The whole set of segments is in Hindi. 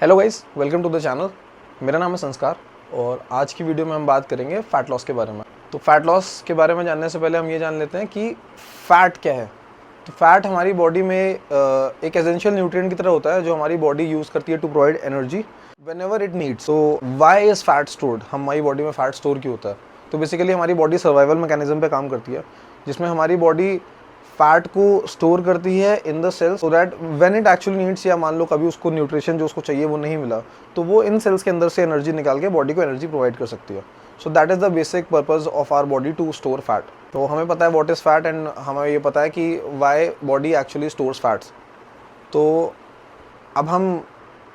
Hello guys, welcome to the channel. मेरा नाम है संस्कार और आज की वीडियो में हम बात करेंगे फ़ैट लॉस के बारे में। तो फ़ैट लॉस के बारे में जानने से पहले हम ये जान लेते हैं कि फ़ैट क्या है। तो फ़ैट हमारी बॉडी में एक एसेंशियल न्यूट्रिएंट की तरह होता है जो हमारी बॉडी यूज़ करती है to provide energy whenever it needs. So why is fat stored, हमारी बॉडी में फ़ैट स्टोर क्यों होता है? तो बेसिकली हमारी बॉडी सर्वाइवल मैकेनिज्म पे काम करती है, जिसमें हमारी बॉडी फैट को स्टोर करती है in the cells so that when it actually needs, या मान लो कभी उसको न्यूट्रिशन जो उसको चाहिए वो नहीं मिला, तो वो इन सेल्स के अंदर से एनर्जी निकाल के बॉडी को एनर्जी प्रोवाइड कर सकती है। So that is the basic purpose of our body to store fat. तो हमें पता है व्हाट इज़ फैट एंड हमें ये पता है कि why body actually stores fats. तो अब हम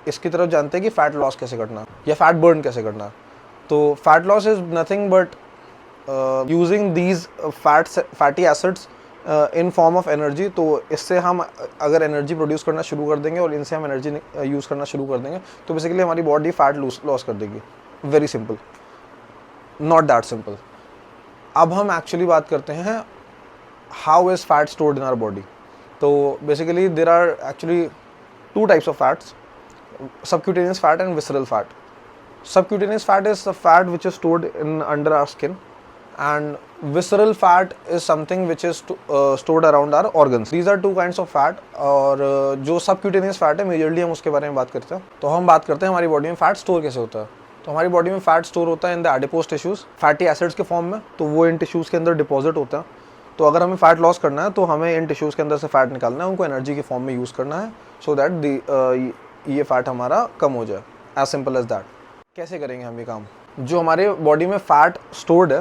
इसकी तरफ जानते हैं कि फ़ैट लॉस कैसे करना या फैट बर्न कैसे करना। तो fat loss is nothing but using these fatty acids in form of energy. तो इससे हम अगर एनर्जी प्रोड्यूस करना शुरू कर देंगे और इनसे हम एनर्जी यूज़ करना शुरू कर देंगे तो बेसिकली हमारी बॉडी फैट लॉस कर देगी। Very simple, not that simple. अब हम एक्चुअली बात करते हैं how is fat stored in our body. तो basically there are actually two types of fats, subcutaneous fat and visceral fat. Subcutaneous fat is the fat which is stored in under our skin, and visceral fat is something which is stored around our organs. These are two kinds of fat. और जो subcutaneous fat है मेजरली हम उसके बारे में बात करते हैं। तो हम बात करते हैं हमारी बॉडी में फैट स्टोर कैसे होता है। तो हमारी बॉडी में फैट स्टोर होता है in the adipose tissues, fatty acids के फॉर्म में। तो वो इन टिश्यूज़ के अंदर डिपॉजिट होते हैं। तो अगर हमें फैट लॉस करना है तो हमें इन टिश्यूज़ के अंदर से फैट निकालना है, उनको एनर्जी के फॉर्म में यूज़ करना है सो दैट ये फैट हमारा कम हो जाए। As simple as that. कैसे करेंगे हम ये काम? जो हमारे बॉडी में फैट स्टोर्ड है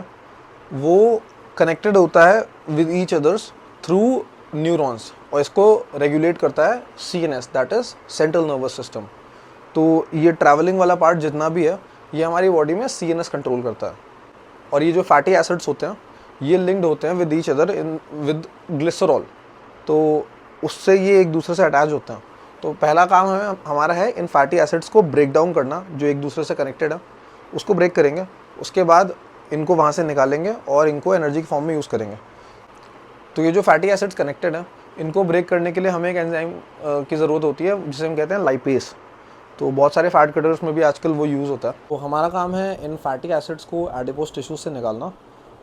वो कनेक्टेड होता है with each others through neurons, और इसको रेगुलेट करता है CNS, that is central nervous system. तो ये ट्रैवलिंग वाला पार्ट जितना भी है ये हमारी बॉडी में CNS कंट्रोल करता है। और ये जो फैटी एसिड्स होते हैं ये लिंक्ड होते हैं with each other in with glycerol. तो उससे ये एक दूसरे से अटैच होते हैं। तो पहला काम हमारा है इन फैटी एसिड्स को ब्रेक डाउन करना, जो एक दूसरे से कनेक्टेड है उसको ब्रेक करेंगे। उसके बाद इनको वहाँ से निकालेंगे और इनको एनर्जी के फॉर्म में यूज़ करेंगे। तो ये जो फैटी एसिड्स कनेक्टेड हैं इनको ब्रेक करने के लिए हमें एक एंजाइम की ज़रूरत होती है जिसे हम कहते हैं लाइपेस। तो बहुत सारे फैट कटर्स में भी आजकल वो यूज़ होता है। तो हमारा काम है इन फैटी एसिड्स को एडिपोज टिश्यूज से निकालना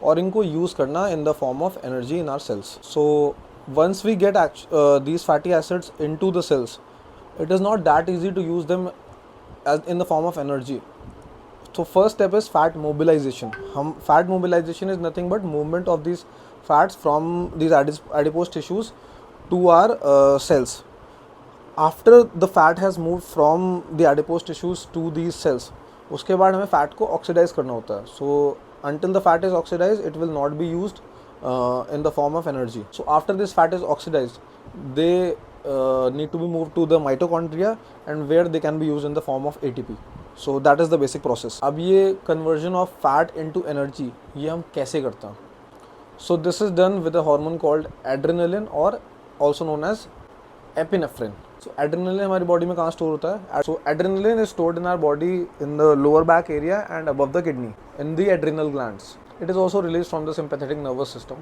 और इनको यूज़ करना in the form of energy in our cells. So once we get these fatty acids into the cells, it is not that easy to use them as in the form of energy. So first step is fat mobilization. Fat mobilization is nothing but movement of these fats from these adipose tissues to our cells. After the fat has moved from the adipose tissues to these cells, उसके बाद हमें फैट को ऑक्सीडाइज करना होता है। So until the fat is oxidized, it will not be used in the form of energy. So after this fat is oxidized, they need to be moved to the mitochondria, and where they can be used in the form of ATP. So that is the basic process. अब ये conversion of fat into energy ये हम कैसे करते हैं? So this is done with a hormone called adrenaline, or also known as epinephrine. So adrenaline हमारी बॉडी में कहाँ स्टोर होता है? So adrenaline is stored in our body in the lower back area and above the kidney in the adrenal glands. It is also released from the sympathetic nervous system.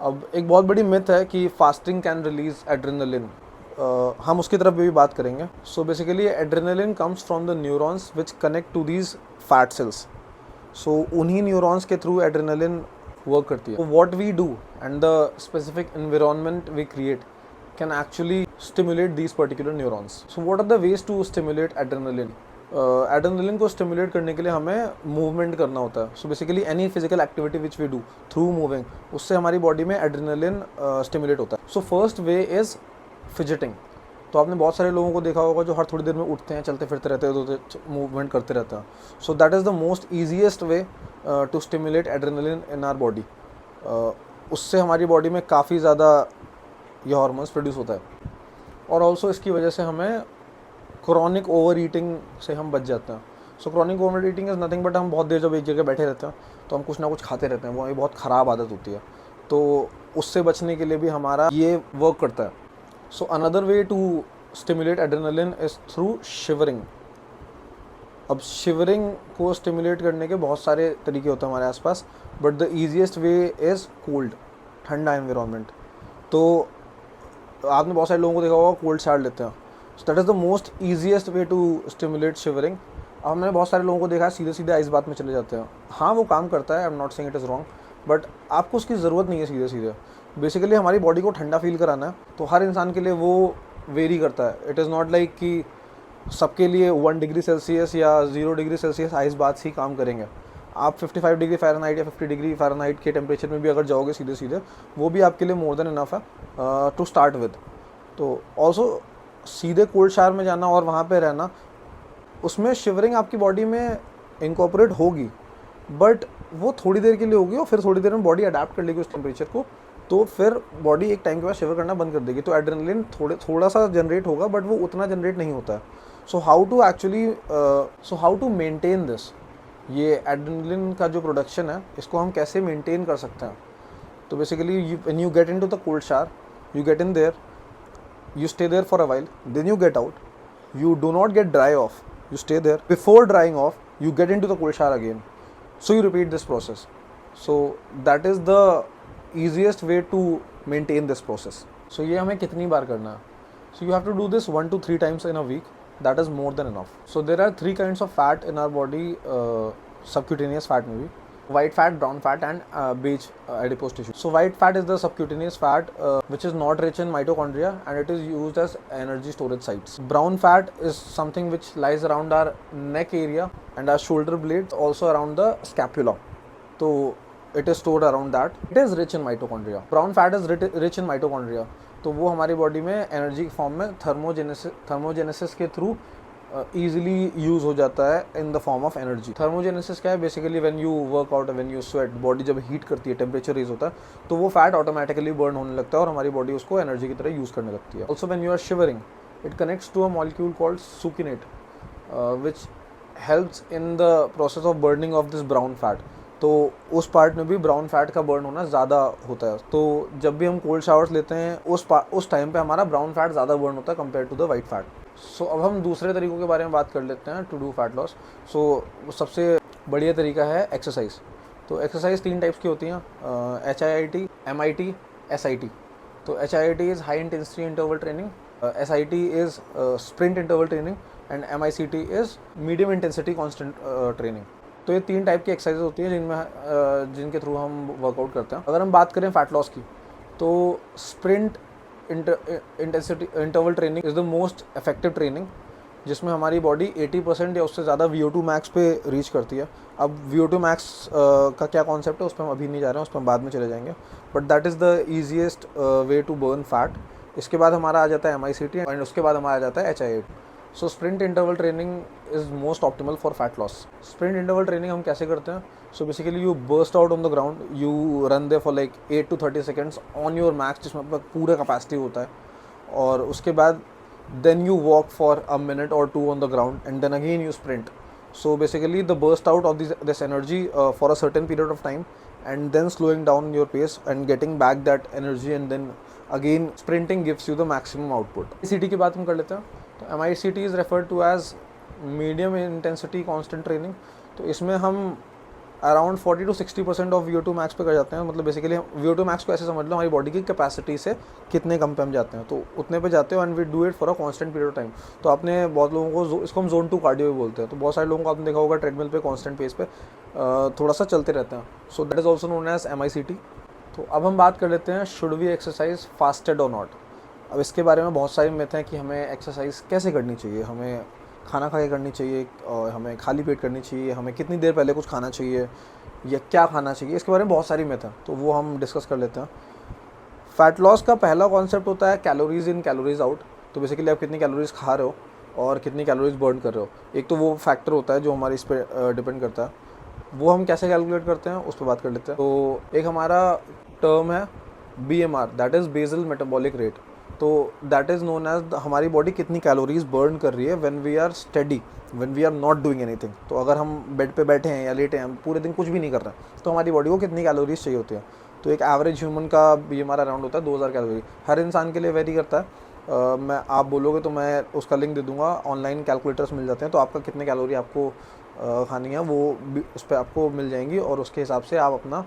अब एक बहुत बड़ी मिथ है कि फास्टिंग कैन रिलीज एड्रेनलिन, हम उसकी तरफ भी बात करेंगे। So basically adrenaline comes from the neurons which connect to these fat cells. So उन्हीं न्यूरॉन्स के थ्रू एड्रेनलिन वर्क करती है। What we do and the specific environment we create can actually stimulate these particular neurons. So what are the ways to stimulate adrenaline? Adrenaline को स्टिमुलेट करने के लिए हमें मूवमेंट करना होता है। So basically any physical activity which we do through moving, उससे हमारी बॉडी में एड्रेनलिन स्टिमुलेट होता है। So first way is fidgeting. तो आपने बहुत सारे लोगों को देखा होगा जो हर थोड़ी देर में उठते हैं, चलते फिरते रहते हैं, तो मूवमेंट करते रहते हैं। So that is the most easiest way to stimulate adrenaline in our body. उससे हमारी बॉडी में काफ़ी ज़्यादा ये हार्मोन्स प्रोड्यूस होता है। और ऑल्सो इसकी वजह से हमें क्रॉनिक ओवर ईटिंग से हम बच जाते हैं। So chronic over eating is nothing but हम बहुत देर जब एक जगह बैठे रहते हैं तो हम कुछ ना कुछ खाते रहते हैं, वो एक बहुत ख़राब आदत होती है। तो उससे बचने के लिए भी हमारा ये वर्क करता है। So another way to stimulate adrenaline is through shivering. अब शिवरिंग को स्टिमुलेट करने के बहुत सारे तरीके होते हैं हमारे आसपास, but the easiest way is cold, ठंडा एनवायरनमेंट। तो आपने बहुत सारे लोगों को देखा होगा कोल्ड शावर लेते हैं। That is the most easiest way to stimulate shivering. अब हमने बहुत सारे लोगों को देखा है सीधे सीधे आइस बात में चले जाते हैं। हाँ वो काम करता है, I am not saying it is wrong, but आपको उसकी ज़रूरत नहीं है सीधे सीधे। बेसिकली हमारी बॉडी को ठंडा फील कराना है, तो हर इंसान के लिए वो वेरी करता है। इट इज़ नॉट लाइक कि सबके लिए 1 डिग्री सेल्सियस या 0 डिग्री सेल्सियस आइस बात ही काम करेंगे। आप 55 डिग्री फ़ारेनहाइट या 50 डिग्री फ़ारेनहाइट के टेम्परेचर में भी अगर जाओगे सीधे सीधे, वो भी आपके लिए मोर देन इनफ है टू स्टार्ट विद। तो ऑल्सो सीधे कोल्ड शावर में जाना और वहाँ पे रहना, उसमें शिवरिंग आपकी बॉडी में इनकॉर्पोरेट होगी, बट वो थोड़ी देर के लिए होगी और फिर थोड़ी देर में बॉडी अडेप्ट कर लेगी उस टेम्परेचर को, तो फिर बॉडी एक टाइम के बाद शिवर करना बंद कर देगी। तो एड्रेनलिन थोड़ा सा जनरेट होगा, बट वो उतना जनरेट नहीं होता है। So how to maintain this, ये एड्रेनलिन का जो प्रोडक्शन है इसको हम कैसे मेंटेन कर सकते हैं। तो basically when you get into the cold shower, you get in their, you stay there for a while, then you get out, you do not get dry off, you stay there, before drying off you get into the cold shower again, so you repeat this process. So that is the easiest way to maintain this process. So ये हमें कितनी बार करना है? So you have to do this 1 to 3 times in a week, that is more than enough. So there are 3 kinds of fat in our body, subcutaneous fat maybe, white fat, brown fat and beige adipose tissue. So white fat is the subcutaneous fat which is not rich in mitochondria and it is used as energy storage sites. Brown fat is something which lies around our neck area and our shoulder blades, also around the scapula. So it is stored around that. It is rich in mitochondria. Brown fat is rich in mitochondria. तो वो हमारी बॉडी में एनर्जी के फॉर्म में थर्मोजेनेसिस के थ्रू ईजिली यूज़ हो जाता है in the form of energy. Thermogenesis क्या है? Basically when you work out, when you sweat, body जब हीट करती है, टेम्परेचर रेज होता है, तो वो फैट ऑटोमेटिकली बर्न होने लगता है और हमारी बॉडी उसको एनर्जी की तरह यूज़ करने लगती है। Also when you are shivering, it connects to a molecule called succinate which helps in the process of burning of this brown fat. तो उस पार्ट में भी ब्राउन फैट का बर्न होना ज़्यादा होता है। तो जब भी हम कोल्ड शावर्स लेते हैं उस टाइम पे हमारा ब्राउन फैट ज़्यादा बर्न होता है compare to the white fat. So अब हम दूसरे तरीक़ों के बारे में बात कर लेते हैं टू डू फैट लॉस। सो सबसे बढ़िया तरीका है एक्सरसाइज। तो एक्सरसाइज 3 टाइप्स की होती हैं, HIIT, MIT, SIT। तो HIIT is high intensity interval training, SIT is sprint interval training and MICT is medium intensity constant training. तो ये 3 टाइप की एक्सरसाइज होती हैं जिनके थ्रू हम वर्कआउट करते हैं। अगर हम बात करें फैट लॉस की, तो sprint intensity interval training is the most effective training, जिसमें हमारी बॉडी 80% या उससे ज़्यादा VO2 मैक्स पे रीच करती है। अब VO2 मैक्स का क्या कॉन्सेप्ट है उस पर हम अभी नहीं जा रहे हैं, उस पर हम बाद में चले जाएंगे, but that is the easiest way to burn fat. इसके बाद हमारा आ जाता है MICT एंड उसके बाद हमारा आ जाता है HIIT। So sprint interval training is most optimal for fat loss. Sprint interval training हम कैसे करते हैं? So basically you burst out on the ground, you run they for like 8 to 30 seconds on your max, जिसमें आपका पूरा कैपेसिटी होता है, और उसके बाद then you walk for a minute or 2 on the ground and then again you sprint. So basically the burst out of this energy for a certain period of time and then slowing down your pace and getting back that energy and then again sprinting gives you the maximum output. MICT की बात हम कर लेते हैं। तो MICT is referred to as medium intensity constant training। तो इसमें हम around 40 to 60% of VO2 max पे कर जाते हैं। मतलब बेसिकली VO2 मैक्स को ऐसे समझ लो, हमारी बॉडी की कैपेसिटी से कितने कम पे हम जाते हैं, तो उतने पे जाते हो and we do it for a constant period of time. तो आपने बहुत लोगों को इसको हम जोन 2 कार्डियो भी बोलते हैं। तो बहुत सारे लोगों को आपने देखा होगा ट्रेडमिल पे कांस्टेंट पेस पे थोड़ा सा चलते रहते हैं। So that is also known as MICT। तो अब हम बात कर लेते हैं शुड वी एक्सरसाइज फास्टेड और नॉट। अब इसके बारे में बहुत सारे मिथ हैं कि हमें एक्सरसाइज कैसे करनी चाहिए, हमें खाना खा के करनी चाहिए और हमें खाली पेट करनी चाहिए, हमें कितनी देर पहले कुछ खाना चाहिए या क्या खाना चाहिए। इसके बारे में बहुत सारी मिथ हैं, तो वो हम डिस्कस कर लेते हैं। फैट लॉस का पहला कॉन्सेप्ट होता है कैलोरीज इन कैलोरीज आउट। तो बेसिकली आप कितनी कैलोरीज खा रहे हो और कितनी कैलोरीज बर्न कर रहे हो, एक तो वो फैक्टर होता है जो हमारे इस पर डिपेंड करता है। वो हम कैसे कैलकुलेट करते हैं उस पर बात कर लेते हैं। तो एक हमारा टर्म है BMR, that is basal metabolic rate. तो दैट इज़ नोन एज हमारी बॉडी कितनी कैलोरीज बर्न कर रही है when we are study, when we are not doing anything. तो अगर हम बेड पे बैठे हैं या लेटे हैं, हम पूरे दिन कुछ भी नहीं कर रहे हैं, तो हमारी बॉडी को कितनी कैलोरीज चाहिए होती है। तो एक एवरेज ह्यूमन का BMR अराउंड होता है 2000 कैलोरी। हर इंसान के लिए वेरी करता है। मैं आप बोलोगे तो मैं उसका लिंक दे दूँगा, ऑनलाइन कैलकुलेटर्स मिल जाते हैं। तो आपका कितने कैलोरी आपको खानी है वो उस पर आपको मिल जाएंगी और उसके हिसाब से आप अपना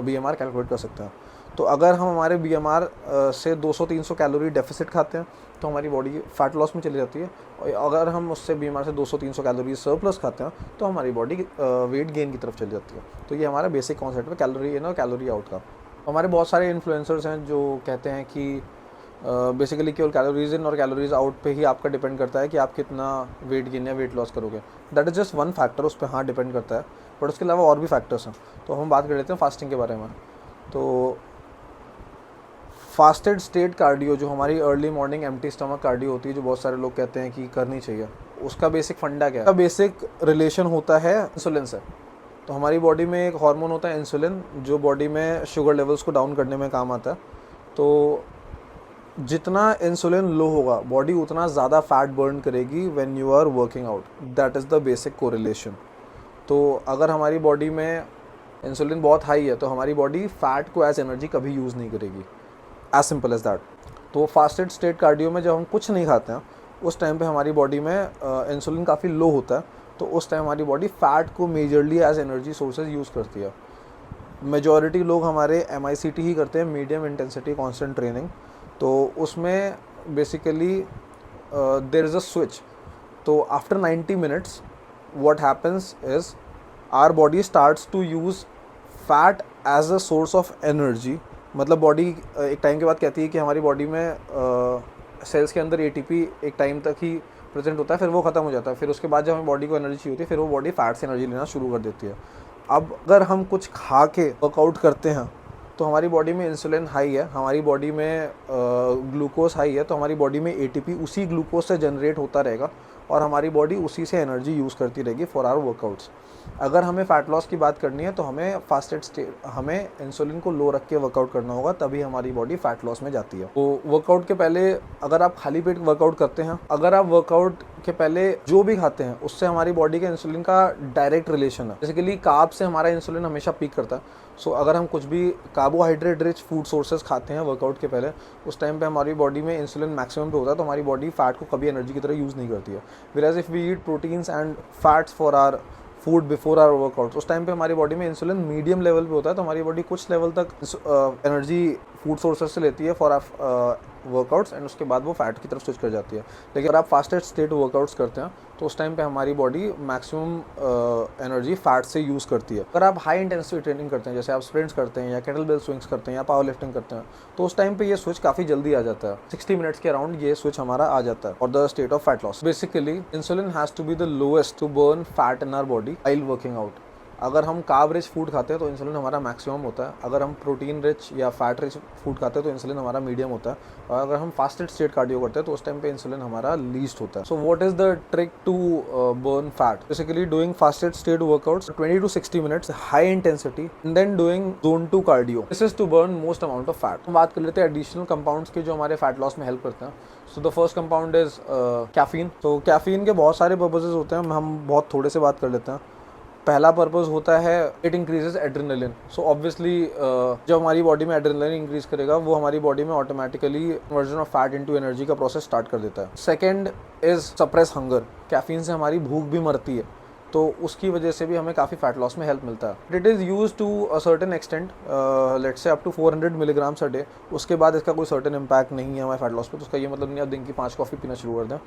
BMR कैलकुलेट कर सकते हैं। तो अगर हम हमारे BMR से 200-300 कैलोरी डेफिसिट खाते हैं तो हमारी बॉडी फैट लॉस में चली जाती है। और अगर हम उससे भी हमारे से 200-300 कैलोरीज सरप्लस खाते हैं तो हमारी बॉडी वेट गेन की तरफ चली जाती है। तो ये हमारा बेसिक कॉन्सेप्ट है कैलोरी इन और कैलोरी आउट का। हमारे बहुत सारे इन्फ्लुएंसर्स हैं जो कहते हैं कि बेसिकली केवल कैलोरीज इन और कैलोरीज आउट पे ही आपका डिपेंड करता है कि आप कितना वेट गेन या वेट लॉस करोगे। That is just one factor, उस पर हाँ डिपेंड करता है, बट उसके अलावा और भी फैक्टर्स हैं। तो हम बात कर लेते हैं फास्टिंग के बारे में। तो फास्टेड स्टेट कार्डियो, जो हमारी early morning empty stomach cardio होती है, जो बहुत सारे लोग कहते हैं कि करनी चाहिए, उसका बेसिक फंडा क्या है? उसका बेसिक रिलेशन होता है इंसुलिन से। तो हमारी बॉडी में एक हार्मोन होता है इंसुलिन, जो बॉडी में शुगर लेवल्स को डाउन करने में काम आता है। तो जितना इंसुलिन लो होगा बॉडी उतना ज़्यादा फैट बर्न करेगी when you are working out. That is the basic correlation. तो अगर हमारी बॉडी में इंसुलिन बहुत हाई है तो हमारी बॉडी फैट को एज एनर्जी कभी यूज़ नहीं करेगी, एज सिंपल एज दैट। तो फास्टेड स्टेट कार्डियो में जब हम कुछ नहीं खाते हैं उस टाइम पे हमारी बॉडी में इंसुलिन काफ़ी लो होता है, तो उस टाइम हमारी बॉडी फैट को majorly as energy sources use करती है। मेजॉरिटी लोग हमारे MICT ही करते हैं, मीडियम इंटेंसिटी कॉन्स्टेंट ट्रेनिंग। तो उसमें basically there is a switch. तो after 90 minutes what happens is our body starts to use fat as a source of energy. मतलब बॉडी एक टाइम के बाद कहती है कि हमारी बॉडी में सेल्स के अंदर ATP एक टाइम तक ही प्रेजेंट होता है, फिर वो ख़त्म हो जाता है। फिर उसके बाद जब हमें बॉडी को एनर्जी चाहिए होती है फिर वो बॉडी फैट से एनर्जी लेना शुरू कर देती है। अब अगर हम कुछ खा के वर्कआउट करते हैं तो हमारी बॉडी में इंसुलिन हाई है, हमारी बॉडी में ग्लूकोज हाई है, तो हमारी बॉडी में ATP उसी ग्लूकोज से जनरेट होता रहेगा और हमारी बॉडी उसी से एनर्जी यूज़ करती रहेगी फॉर आवर वर्कआउट्स। अगर हमें फ़ैट लॉस की बात करनी है तो हमें इंसुलिन को लो रख के वर्कआउट करना होगा, तभी हमारी बॉडी फैट लॉस में जाती है। तो वर्कआउट के पहले अगर आप खाली पेट वर्कआउट करते हैं, अगर आप वर्कआउट के पहले जो भी खाते हैं उससे हमारी बॉडी के इंसुलिन का डायरेक्ट रिलेशन है। बेसिकली कार्ब से हमारा इंसुलिन हमेशा पीक करता है। सो अगर हम कुछ भी कार्बोहाइड्रेट रिच फूड सोर्सेज खाते हैं वर्कआउट के पहले, उस टाइम पे हमारी बॉडी में इंसुलिन मैक्सिमम पे होता है, तो हमारी बॉडी फैट को कभी एनर्जी की तरह यूज़ नहीं करती है। Whereas if we eat proteins and fats for our food before our workout, उस टाइम पे हमारी बॉडी में इंसुलिन मीडियम लेवल पे होता है, तो हमारी बॉडी कुछ लेवल तक एनर्जी फूड सोर्सेज से लेती है फॉर आवर वर्कआउट्स एंड उसके बाद वो फैट की तरफ स्विच कर जाती है। लेकिन अगर आप फास्टेड स्टेट वर्कआउट्स करते हैं तो उस टाइम पे हमारी बॉडी मैक्सिमम एनर्जी फैट से यूज़ करती है। अगर आप हाई इंटेंसिटी ट्रेनिंग करते हैं, जैसे आप स्प्रिंट्स करते हैं या केटलबेल स्विंग्स करते हैं या पावर लिफ्टिंग करते हैं, तो उस टाइम पे ये स्विच काफ़ी जल्दी आ जाता है। 60 मिनट्स के अराउंड ये स्विच हमारा आ जाता है और the state of fat loss. Basically insulin has to be the lowest to burn fat in our body while working out. अगर हम कार्ब रिच फूड खाते हैं तो इंसुलिन हमारा मैक्सिमम होता है, अगर हम प्रोटीन रिच या फैट रिच फूड खाते हैं तो इंसुलिन हमारा मीडियम होता है, और अगर हम फास्टेड स्टेट कार्डियो करते हैं तो उस टाइम पे इंसुलिन हमारा लीस्ट होता है। So what is the trick to burn fat? Basically doing fasted state workouts 20 to 60 minutes high intensity and then doing zone 2 cardio. This is to burn most amount of fat. हम बात कर लेते हैं एडिशनल कंपाउंड्स की जो हमारे फैट लॉस में हेल्प करते हैं। So the first compound is caffeine. तो कैफीन के बहुत सारे पर्पसेस होते हैं, हम बहुत थोड़े से बात कर लेते हैं। पहला पर्पस होता है it increases adrenaline. So obviously जब हमारी बॉडी में एड्रेनलिन इंक्रीज करेगा वो हमारी बॉडी में automatically conversion of fat into energy का प्रोसेस स्टार्ट कर देता है। Second is suppress hunger. Caffeine से हमारी भूख भी मरती है, तो उसकी वजह से भी हमें काफ़ी फैट लॉस में हेल्प मिलता है। It is use to a certain extent, let's say up to 400 milligrams a day. उसके बाद इसका कोई सर्टेन इम्पैक्ट नहीं है हमारे फैट लॉस पे। तो उसका ये मतलब नहीं आप दिन की 5 कॉफ़ी पीना शुरू कर दें।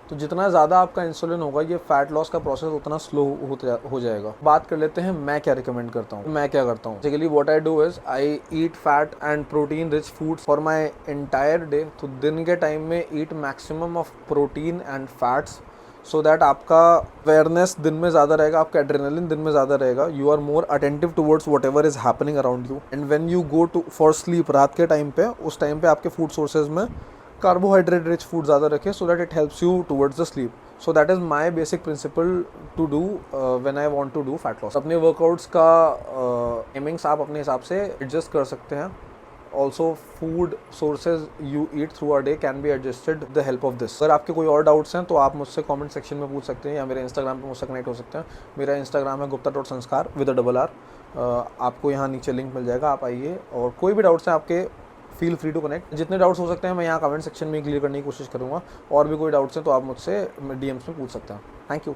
तो जितना ज़्यादा आपका इंसुलिन होगा ये फैट लॉस का प्रोसेस उतना स्लो हो जाएगा। बात कर लेते हैं मैं क्या रिकमेंड करता हूँ, मैं क्या करता हूँ। Basically what I do is I eat fat and protein rich foods for my entire day. तो दिन के टाइम में eat maximum of protein and fats, so that आपका अवेयरनेस दिन में ज़्यादा रहेगा, आपका एड्रेनलिन दिन में ज़्यादा रहेगा, you are more attentive towards whatever is happening around you. And when you go to for sleep रात के टाइम पे, उस टाइम पे आपके फूड सोर्सेज में कार्बोहाइड्रेट रिच फूड ज़्यादा रखें, so that it helps you towards the sleep. So that is my basic principle to do when I want to do fat loss. अपने वर्कआउट्स का एमिंग्स आप अपने हिसाब से एडजस्ट कर सकते हैं। Also food sources you eat through our day can be adjusted the help of this. अगर आपके कोई और डाउट्स हैं तो आप मुझसे कमेंट सेक्शन में पूछ सकते हैं या मेरे इंस्टाग्राम पे मुझसे कनेक्ट हो सकते हैं। मेरा इंस्टाग्राम है gupta.sanskar with a double R। आपको यहाँ नीचे लिंक मिल जाएगा, आप आइए और कोई भी डाउट्स हैं आपके फील फ्री टू कनेक्ट। जितने डाउट्स हो सकते हैं मैं यहाँ कमेंट सेक्शन में क्लियर करने की कोशिश करूँगा। और भी कोई डाउट्स हैं तो आप मुझसे DMs में पूछ सकते हैं। Thank you.